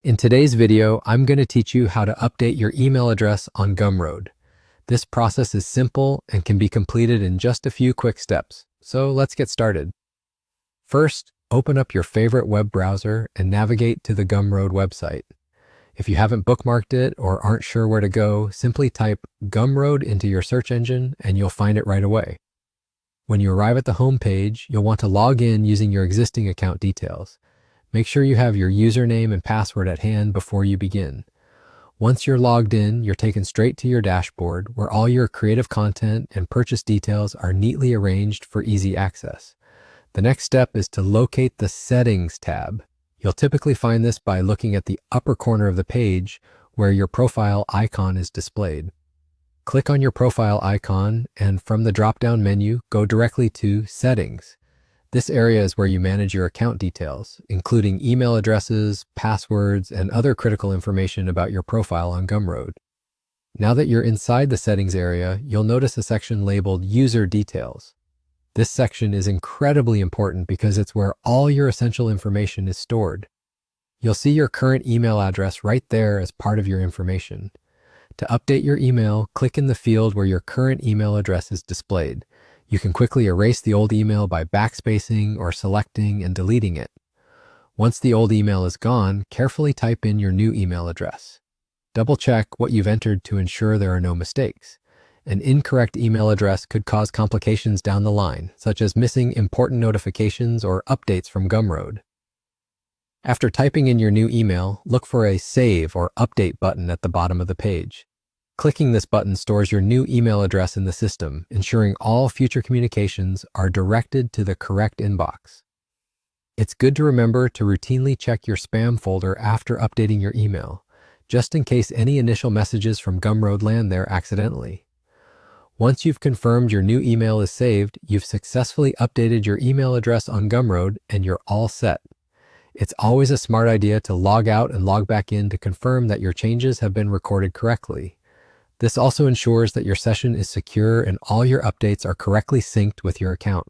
In today's video, I'm going to teach you how to update your email address on Gumroad. This process is simple and can be completed in just a few quick steps. So let's get started. First, open up your favorite web browser and navigate to the Gumroad website. If you haven't bookmarked it or aren't sure where to go, simply type Gumroad into your search engine and you'll find it right away. When you arrive at the home page, you'll want to log in using your existing account details. Make sure you have your username and password at hand before you begin. Once you're logged in, you're taken straight to your dashboard where all your creative content and purchase details are neatly arranged for easy access. The next step is to locate the Settings tab. You'll typically find this by looking at the upper corner of the page where your profile icon is displayed. Click on your profile icon and from the drop-down menu, go directly to Settings. This area is where you manage your account details, including email addresses, passwords, and other critical information about your profile on Gumroad. Now that you're inside the settings area, you'll notice a section labeled User Details. This section is incredibly important because it's where all your essential information is stored. You'll see your current email address right there as part of your information. To update your email, click in the field where your current email address is displayed. You can quickly erase the old email by backspacing or selecting and deleting it. Once the old email is gone, carefully type in your new email address. Double check what you've entered to ensure there are no mistakes. An incorrect email address could cause complications down the line, such as missing important notifications or updates from Gumroad. After typing in your new email, look for a Save or Update button at the bottom of the page. Clicking this button stores your new email address in the system, ensuring all future communications are directed to the correct inbox. It's good to remember to routinely check your spam folder after updating your email, just in case any initial messages from Gumroad land there accidentally. Once you've confirmed your new email is saved, you've successfully updated your email address on Gumroad and you're all set. It's always a smart idea to log out and log back in to confirm that your changes have been recorded correctly. This also ensures that your session is secure and all your updates are correctly synced with your account.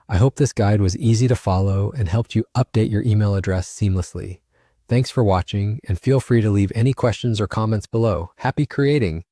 I hope this guide was easy to follow and helped you update your email address seamlessly. Thanks for watching and feel free to leave any questions or comments below. Happy creating!